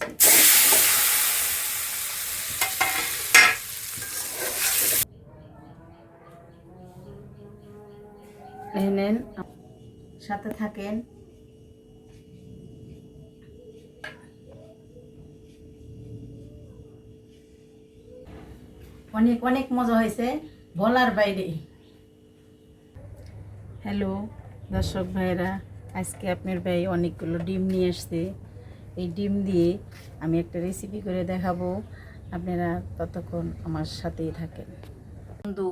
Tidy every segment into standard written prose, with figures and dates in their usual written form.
দিতেছি। নেন, সাথে থাকেন। অনেক অনেক মজা হয়েছে, বলার বাইরে। হ্যালো দর্শক ভাইরা, আজকে আপনার ভাই অনেকগুলো ডিম নিয়ে আসছে। এই ডিম দিয়ে আমি একটা রেসিপি করে দেখাবো, আপনারা ততক্ষণ আমার সাথেই থাকেন। বন্ধু,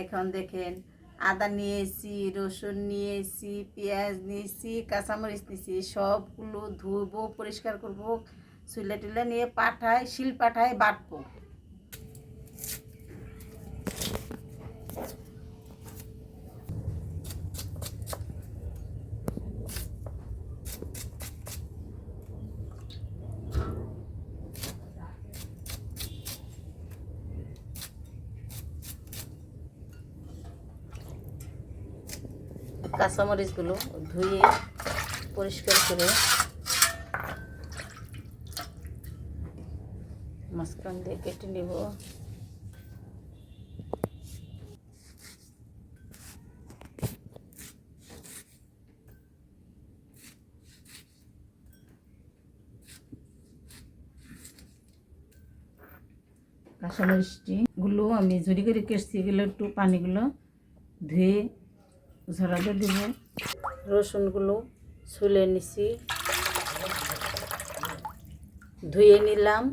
এখন দেখেন, আদা নিয়েছি, রসুন নিয়েছি, পেঁয়াজ নিয়েছি, কাঁচামরিচ নিয়েছি। সবগুলো ধুবো, পরিষ্কার করবো, চুলে টুলে নিয়ে শিল পাঠায় বাটবো। কাঁচামরিচগুলো ধুয়ে পরিষ্কার করে মাঝখান দিয়ে কেটে নেব। কাঁচামরিচগুলো আমি ঝুরি করে কেটছি, এগুলো একটু পানিগুলো ধুয়ে ঝরাতে দেব। রসুনগুলো ছুলে নিছি, ধুয়ে নিলাম,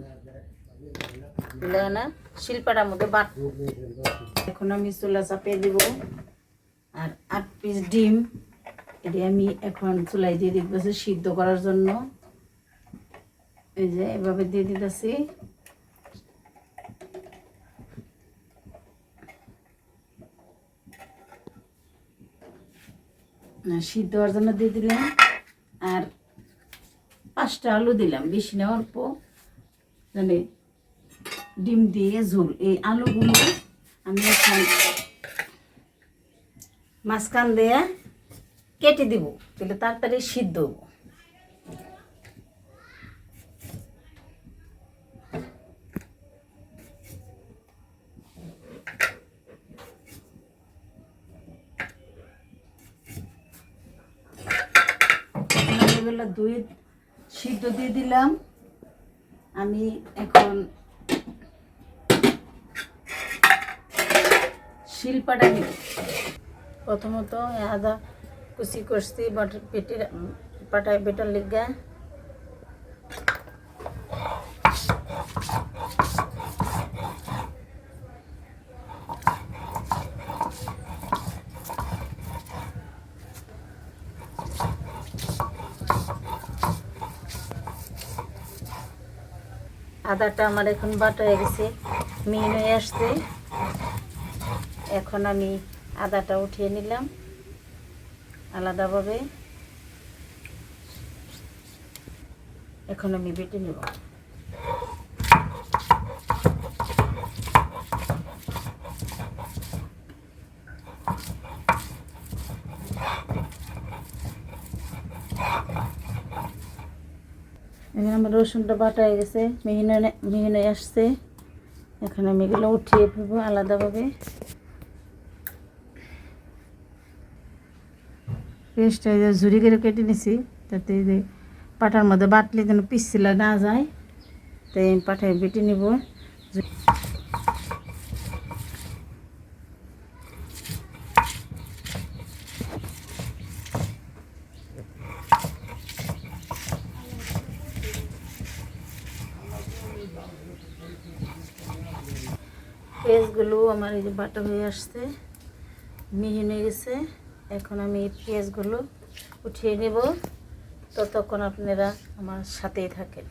না শিলপাটার মধ্যে বাটবো। এখন আমি চুলা চাপিয়ে দিব। আর 8 পিস ডিম এটি আমি এখন চুলায় দিয়ে দিতেছি সিদ্ধ করার জন্য। এই যে এভাবে দিয়ে দিতেছি। সিদ্ধ হওয়ার জন্য দিয়ে দিলাম। আর 5টা আলু দিলাম, বেশি না, অল্প, মানে ডিম দিয়ে ঝোল। এই আলুগুলো আমি এখন মাঝখান দিয়ে কেটে দিব, তাহলে তাড়াতাড়ি সিদ্ধ হবো। দুই সিদ্ধ দিয়ে দিলাম। আমি এখন শিলপাটা দিব। প্রথমত আদা কুচি করছি পেটের পাটায় বেটার লেগা। আদাটা আমার এখন বাটা হয়ে গেছে, মিহিন হয়ে আসছে। এখন আমি আদাটা উঠিয়ে নিলাম আলাদাভাবে। এখন আমি বেটে নেব। এখন আমার রসুনটা বাটা হয়ে গেছে, মিহিন হয়ে আসছে। এখন আমি এগুলো উঠিয়ে ফেলবো আলাদাভাবে। পেস্টটা ঝুরি করে কেটে নিছি, যাতে পাটার মধ্যে বাটলে যেন পিছলে না যায়, তাই আমি পাটায় বেটে নিব। পেঁয়াজগুলো আমার এই যে বাটা হয়ে আসছে, মিহিন হয়ে গেছে। এখন আমি এই পেঁয়াজগুলো উঠিয়ে নেব, ততক্ষণ আপনারা আমার সাথেই থাকেন।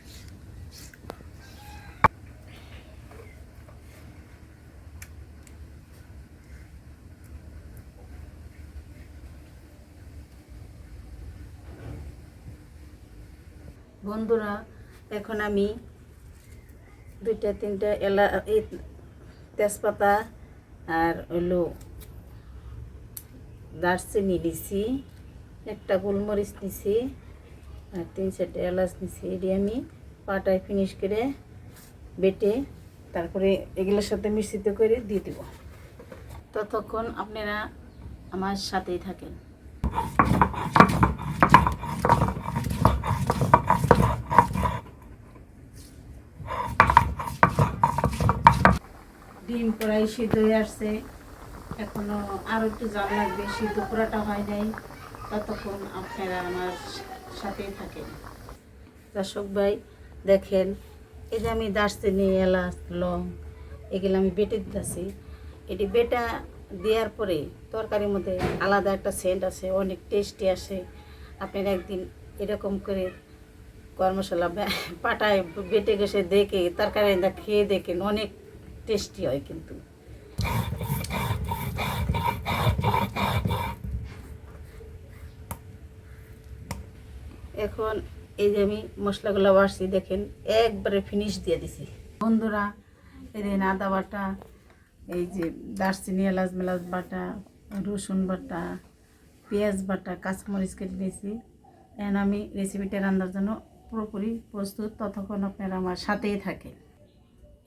বন্ধুরা, এখন আমি 2-3টা তেজপাতা আর হলো দারচিনি দিছি, একটা গোলমরিচ নিছি, আর 3-4টা এলাচ নিছি। এটি আমি পাটায় ফিনিশ করে বেটে তারপরে এগুলোর সাথে মিশ্রিত করে দিয়ে দেব। ততক্ষণ আপনারা আমার সাথেই থাকেন। ডিম প্রায় সিদ্ধ হয়ে আসছে, এখনো আরও একটু জাল লাগবে, সিদ্ধ পুরাটা হয় নাই। ততক্ষণ আপনারা আমার সাথেই থাকেন। দর্শক ভাই দেখেন, এই যে আমি দারচিনি, এলাচ, লং এগুলো আমি বেটে দিতেছি। এটি বেটা দেওয়ার পরে তরকারির মধ্যে আলাদা একটা সেন্ট আছে, অনেক টেস্টি আসে। আপনারা একদিন এরকম করে গরম মশলা পাটায় বেটে গেছে দেখে তরকারি খেয়ে দেখেন, অনেক টেস্টি হয় কিন্তু। এখন এই যে আমি মশলাগুলো বাড়ছি দেখেন, একবারে ফিনিশ দিয়ে দিছি। বন্ধুরা এই যে আদা বাটা, এই যে দারচিনি, এলাচ মেলাচ বাটা, রসুন বাটা, পেঁয়াজ বাটা, কাঁচামরিচ কেটে দিয়েছি। এখন আমি রেসিপিটা রান্নার জন্য পুরোপুরি প্রস্তুত। ততক্ষণ আপনারা আমার সাথেই থাকেন।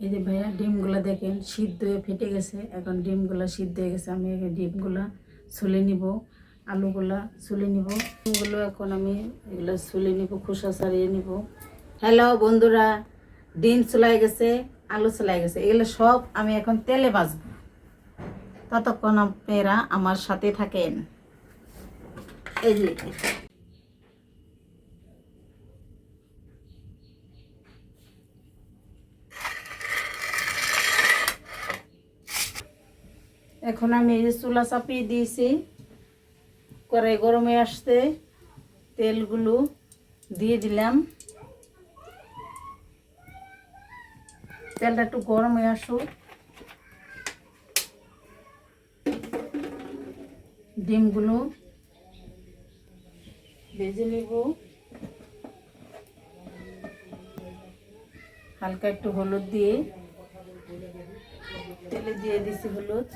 এই যে ভাইয়া ডিমগুলো দেখেন সিদ্ধ হয়ে ফেটে গেছে। এখন ডিমগুলো সিদ্ধ হয়ে গেছে, আমি ডিমগুলো ছুলে নিব, আলুগুলা ছুলে নিব। ডিমগুলো এখন আমি এগুলো ছুলে নিব, খোসা ছাড়িয়ে নিব। হ্যালো বন্ধুরা, ডিম চুলাই গেছে, আলু চুলাই গেছে, এগুলো সব আমি এখন তেলে ভাজবো। ততক্ষণ আপনারা আমার সাথে থাকেন। এই যে এখন আমি এই যে চুলা চাপিয়ে দিয়েছি, কড়াই গরমে আসতে তেলগুলো দিয়ে দিলাম। তেলটা একটু গরম হয়ে আসুক, ডিমগুলো ভেজে নেব। হালকা একটু হলুদ দিয়ে তেলে দিয়ে দিছি হলুদ।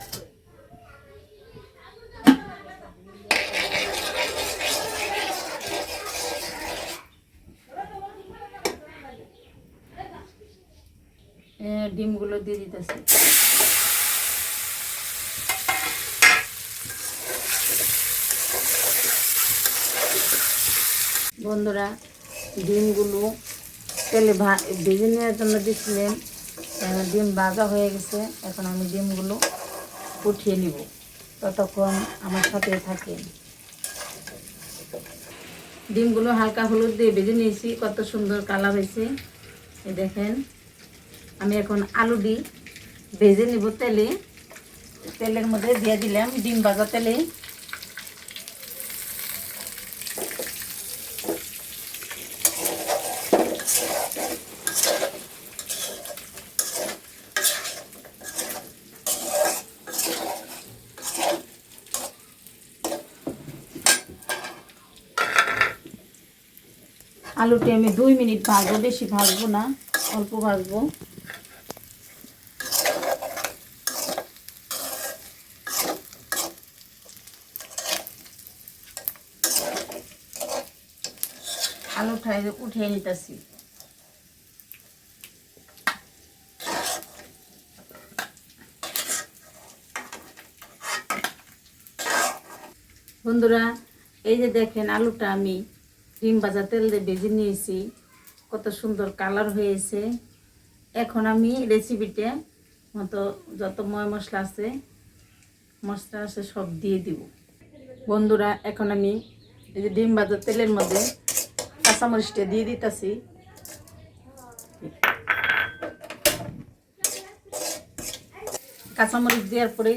ডিমগুলো দিয়ে দিতেছি। বন্ধুরা ডিমগুলো তেলে ভেজে নেওয়ার জন্য দিচ্ছিলেন, ডিম ভাজা হয়ে গেছে। এখন আমি ডিমগুলো উঠিয়ে নিব, ততক্ষণ আমার সাথে থাকেন। ডিমগুলো হালকা হলুদ দিয়ে ভেজে নিয়েছি, কত সুন্দর কালার হয়েছে। এই দেখেন, আমি এখন আলুটি ভেজে নিব তেলে। তেলের মধ্যে দিয়ে দিলাম ডিম ভাজা তেলে। আলুটি আমি 2 মিনিট ভাজবো, বেশি ভাজবো না, অল্প ভাজবো। আলুটা উঠিয়ে নিতেছি। বন্ধুরা এই যে দেখেন, আলুটা আমি ডিম ভাজা তেল দিয়ে ভেজে নিয়েছি, কত সুন্দর কালার হয়েছে। এখন আমি রেসিপিতে মতো যত মশলা আছে সব দিয়ে দিব। বন্ধুরা এখন আমি এই যে ডিম ভাজা তেলের মধ্যে কাঁচামরিচটা দিয়ে দিতেছি। কাঁচামরিচ দেওয়ার পরে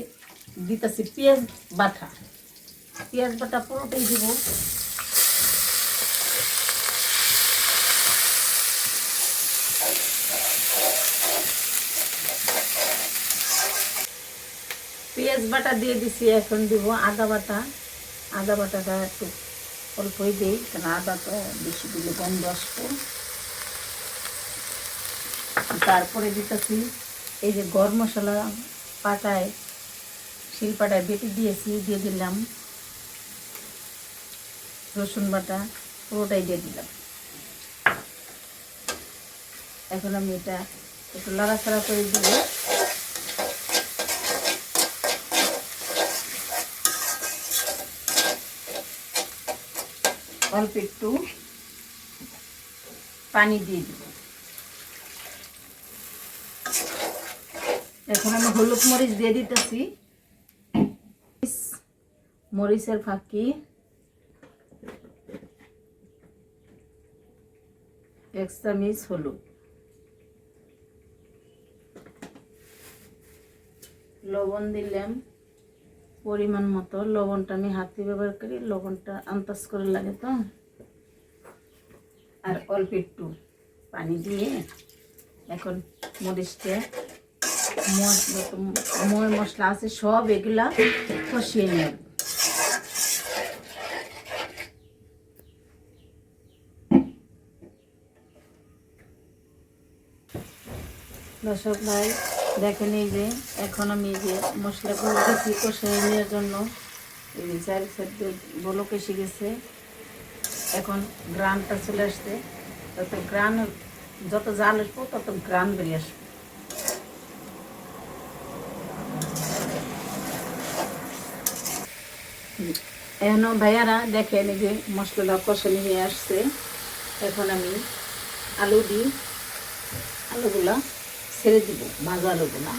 দিতেছি পেঁয়াজ বাটা। পেঁয়াজ বাটা পুরোটাই দিব। পেঁয়াজ বাটা দিয়ে দিছি, এখন দিব আদা বাটা। আদা বাটাটা একটু অল্পই দিই, কারণ আদা তো বেশি দিলে গন্ধ আসবে। তারপরে দিতেছি এই যে গরম মশলা পাটায়, শিলপাটায় বেটে দিয়েছি, দিয়ে দিলাম রসুন বাটা, পুরোটাই দিয়ে দিলাম। এখন আমি এটা একটু লাড়াচাড়া করে দিব। অল্প একটু পানি দিয়ে দিব। এখন আমি হলুদ মরিচ দিয়ে দিতেছি, মরিচের ফাঁকি 1 চামচ হলুদ, লবণ দিলাম পরিমাণ মতো। লবণটা আমি হাতে ব্যবহার করি, লবণটা আন্দাজ করে লাগে তো। আর অল্প একটু পানি দিয়ে এখন মরিচটা ময় মশলা আছে সব এগুলা কষিয়ে নেব। দর্শক ভাই দেখেন, এই যে এখন আমি এই যে মশলাগুলো দিচ্ছি কষিয়ে নেওয়ার জন্য। এই যে চারি সাইডে বলক এসে গেছে, এখন গ্রানটা চলে আসছে। তত গ্রান যত জাল আসবো তত গ্রান বেরিয়ে আসবে। এখন ভাইয়ারা দেখেন, এই যে মশলাটা কষানি হয়ে আসছে। এখন আমি আলু দিই, আলুগুলা ছেড়ে দিব, ভাজা আলুগুলা।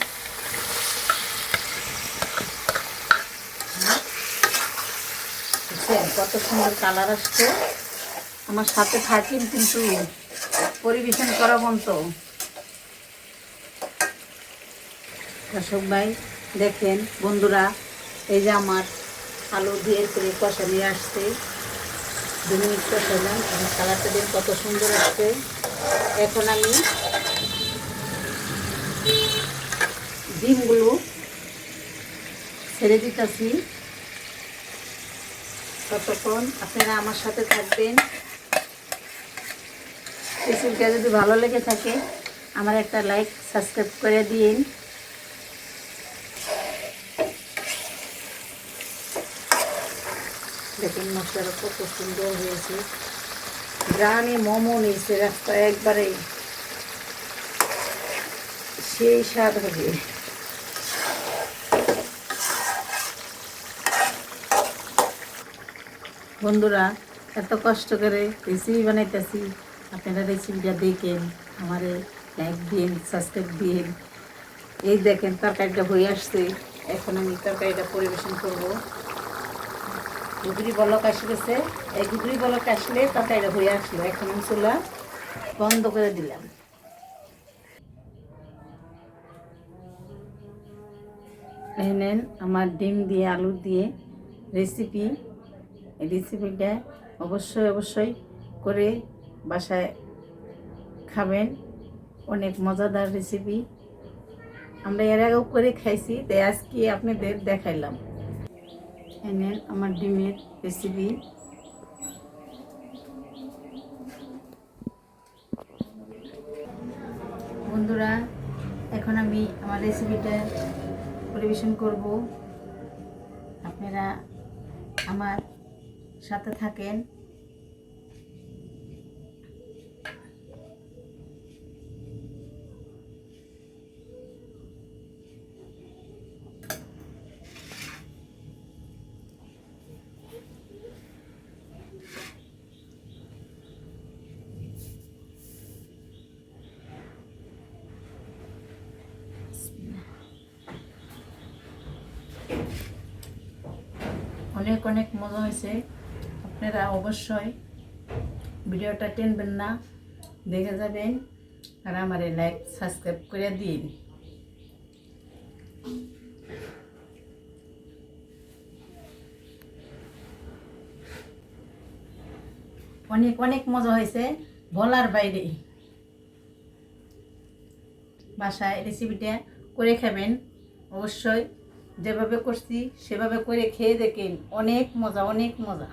কত সুন্দর কালার আসছে। আমার সাথে থাকেন কিন্তু পরিবেশন করা বন্ধ। দর্শক ভাই দেখেন বন্ধুরা, এই যে আমার আলু দিয়ে কষা নিয়ে আসছে। 2 মিনিট কষালাম, এখন কালারটা দিয়ে কত সুন্দর আসছে। এখন আমি ডিমগুলো ছেড়ে দিতেছি। ততক্ষণ আপনারা আমার সাথে থাকবেন। রেসিপিটা যদি ভালো লেগে থাকে আমার একটা লাইক সাবস্ক্রাইব করে দিন। দেখুন মশলাটা কত সুন্দর হয়েছে, গ্রামে মোমো নিয়েছে রাস্তায়, একবারে সেই স্বাদ হবে। বন্ধুরা এত কষ্ট করে রেসিপি বানাইতেছি, আপনারা রেসিপিটা দেখেন, আমারে লাইক দিন, সাবস্ক্রাইব দিন। এই দেখেন তরকারিটা হয়ে আসছে। এখন আমি তরকারিটা পরিবেশন করব। গুগরি বলক আসে গেছে, এই গুগরি বলক আসলে তরকারিটা হয়ে আসলো। এখন আমি চুলা বন্ধ করে দিলাম। নেন আমার ডিম দিয়ে আলু দিয়ে রেসিপি। এই রেসিপিটা অবশ্যই করে বাসায় খাবেন, অনেক মজাদার রেসিপি। আমরা এর আগেও করে খাইছি, তাই আজকে আপনাদের দেখাইলাম। নেন আমার ডিমের রেসিপি। বন্ধুরা এখন আমি আমার রেসিপিটা পরিবেশন করব। আপনারা আমার সাথে থাকেন। অনেক অনেক মজা হয়েছে। আপনারা অবশ্যই ভিডিওটা টেনবেন না, দেখে যাবেন। আর আমার লাইক সাবস্ক্রাইব করে দিন। অনেক অনেক মজা হয়েছে, বলার বাইরে। বাসায় রেসিপিটা করে খাবেন অবশ্যই। যেভাবে করছি সেভাবে করে খেয়ে দেখেন, অনেক মজা, অনেক মজা।